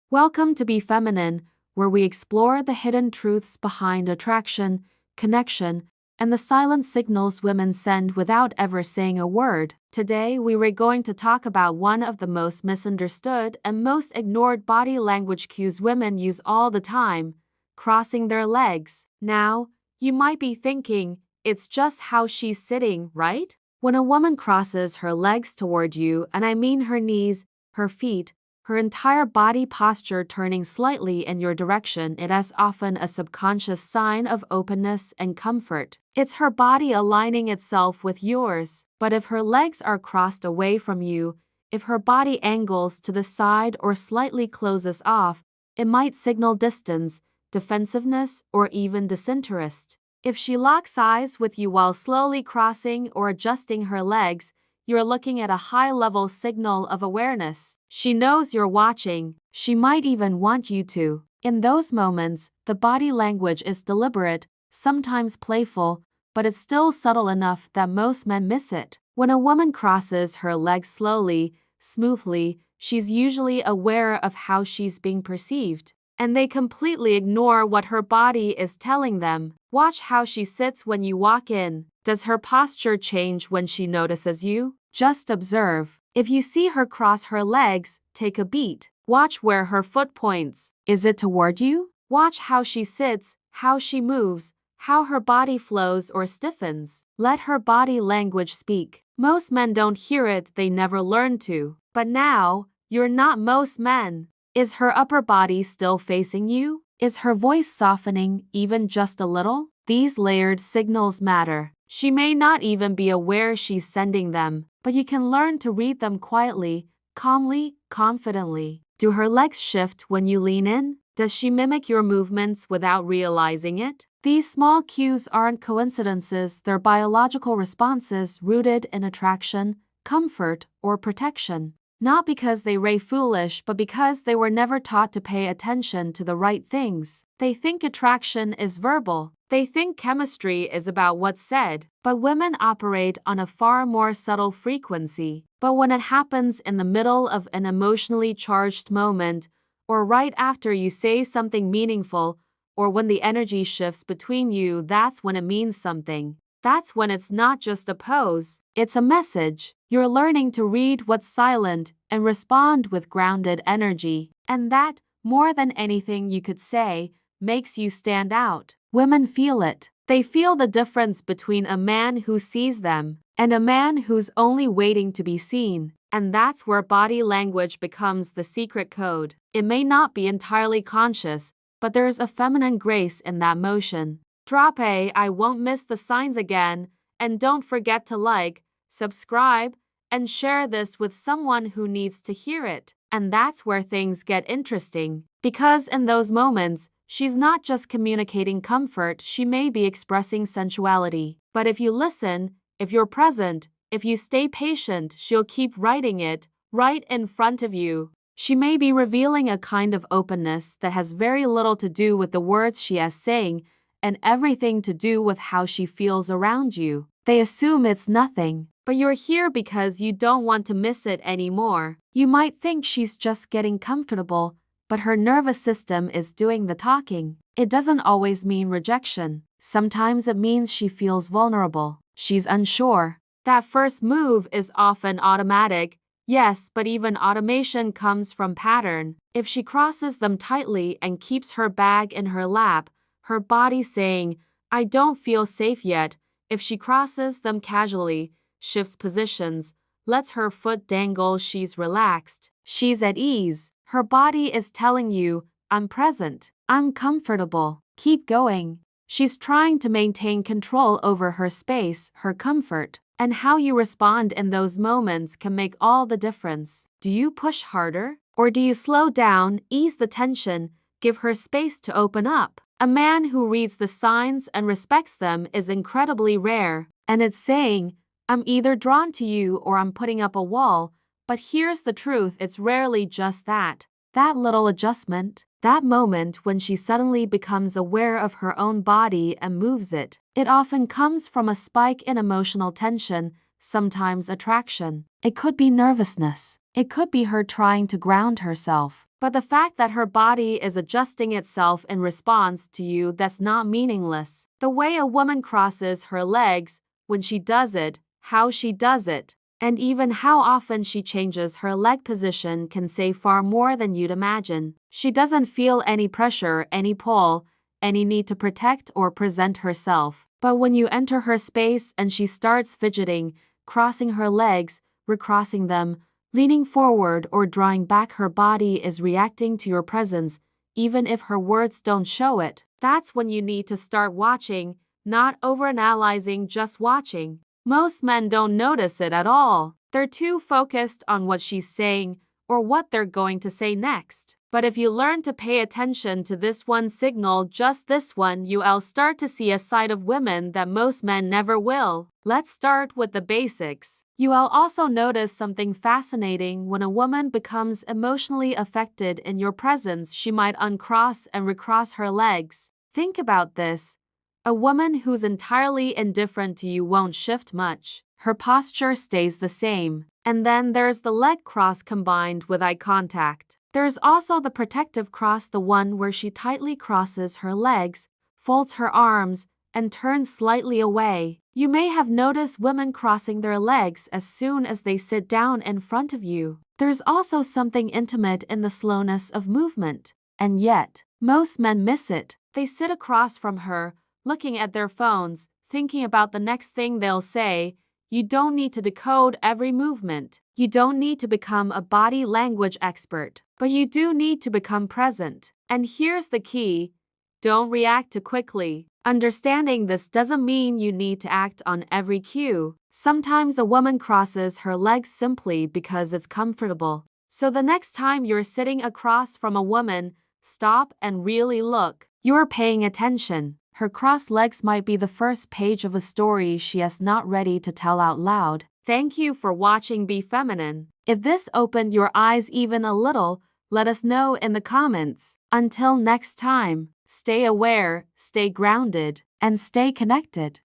Welcome to Be Feminine, where we explore the hidden truths behind attraction, connection, and the silent signals women send without ever saying a word. Today, we are going to talk about one of the most misunderstood and most ignored body language cues women use all the time: crossing their legs. Now, you might be thinking, it's just how she's sitting, right? When a woman crosses her legs toward you, and I mean her knees, her feet, her entire body posture turning slightly in your direction, it is often a subconscious sign of openness and comfort. It's her body aligning itself with yours. But if her legs are crossed away from you, if her body angles to the side or slightly closes off, it might signal distance, defensiveness, or even disinterest. If she locks eyes with you while slowly crossing or adjusting her legs, you're looking at a high-level signal of awareness. She knows you're watching. She might even want you to. In those moments, the body language is deliberate, sometimes playful, but it's still subtle enough that most men miss it. When a woman crosses her legs slowly, smoothly, she's usually aware of how she's being perceived, and they completely ignore what her body is telling them. Watch how she sits when you walk in. Does her posture change when she notices you? Just observe. If you see her cross her legs, take a beat. Watch where her foot points. Is it toward you? Watch how she sits, how she moves, how her body flows or stiffens. Let her body language speak. Most men don't hear it, they never learn to. But now, you're not most men. Is her upper body still facing you? Is her voice softening, even just a little? These layered signals matter. She may not even be aware she's sending them, but you can learn to read them quietly, calmly, confidently. Do her legs shift when you lean in? Does she mimic your movements without realizing it? These small cues aren't coincidences, they're biological responses rooted in attraction, comfort, or protection. Not because they ray foolish, but because they were never taught to pay attention to the right things. They think attraction is verbal. They think chemistry is about what's said. But women operate on a far more subtle frequency. But when it happens in the middle of an emotionally charged moment, or right after you say something meaningful, or when the energy shifts between you, that's when it means something. That's when it's not just a pose, it's a message. You're learning to read what's silent and respond with grounded energy. And that, more than anything you could say, makes you stand out. Women feel it. They feel the difference between a man who sees them and a man who's only waiting to be seen. And that's where body language becomes the secret code. It may not be entirely conscious, but there's a feminine grace in that motion. Drop a I won't miss the signs again, and don't forget to like, subscribe, and share this with someone who needs to hear it. And that's where things get interesting. Because in those moments, she's not just communicating comfort, she may be expressing sensuality. But if you listen, if you're present, if you stay patient, she'll keep writing it right in front of you. She may be revealing a kind of openness that has very little to do with the words she is saying, and everything to do with how she feels around you. They assume it's nothing, but you're here because you don't want to miss it anymore. You might think she's just getting comfortable, but her nervous system is doing the talking. It doesn't always mean rejection. Sometimes it means she feels vulnerable. She's unsure. That first move is often automatic, yes, but even automation comes from pattern. If she crosses them tightly and keeps her bag in her lap, her body saying, I don't feel safe yet. If she crosses them casually, shifts positions, lets her foot dangle, she's relaxed. She's at ease. Her body is telling you, I'm present. I'm comfortable. Keep going. She's trying to maintain control over her space, her comfort. And how you respond in those moments can make all the difference. Do you push harder? Or do you slow down, ease the tension, give her space to open up? A man who reads the signs and respects them is incredibly rare, and it's saying, I'm either drawn to you or I'm putting up a wall, but here's the truth, it's rarely just that. That little adjustment, that moment when she suddenly becomes aware of her own body and moves it, it often comes from a spike in emotional tension, sometimes attraction. It could be nervousness. It could be her trying to ground herself. But the fact that her body is adjusting itself in response to you, that's not meaningless. The way a woman crosses her legs, when she does it, how she does it, and even how often she changes her leg position can say far more than you'd imagine. She doesn't feel any pressure, any pull, any need to protect or present herself. But when you enter her space and she starts fidgeting, crossing her legs, recrossing them, leaning forward or drawing back, her body is reacting to your presence, even if her words don't show it. That's when you need to start watching, not overanalyzing, just watching. Most men don't notice it at all. They're too focused on what she's saying or what they're going to say next. But if you learn to pay attention to this one signal, just this one, you'll start to see a side of women that most men never will. Let's start with the basics. You'll also notice something fascinating. When a woman becomes emotionally affected in your presence, she might uncross and recross her legs. Think about this. A woman who's entirely indifferent to you won't shift much. Her posture stays the same. And then there's the leg cross combined with eye contact. There's also the protective cross, the one where she tightly crosses her legs, folds her arms, and turns slightly away. You may have noticed women crossing their legs as soon as they sit down in front of you. There's also something intimate in the slowness of movement. And yet, most men miss it. They sit across from her, looking at their phones, thinking about the next thing they'll say. You don't need to decode every movement. You don't need to become a body language expert, but you do need to become present. And here's the key: don't react too quickly. Understanding this doesn't mean you need to act on every cue. Sometimes a woman crosses her legs simply because it's comfortable. So the next time you're sitting across from a woman, stop and really look. You're paying attention. Her crossed legs might be the first page of a story she is not ready to tell out loud. Thank you for watching Be Feminine. If this opened your eyes even a little, let us know in the comments. Until next time, stay aware, stay grounded, and stay connected.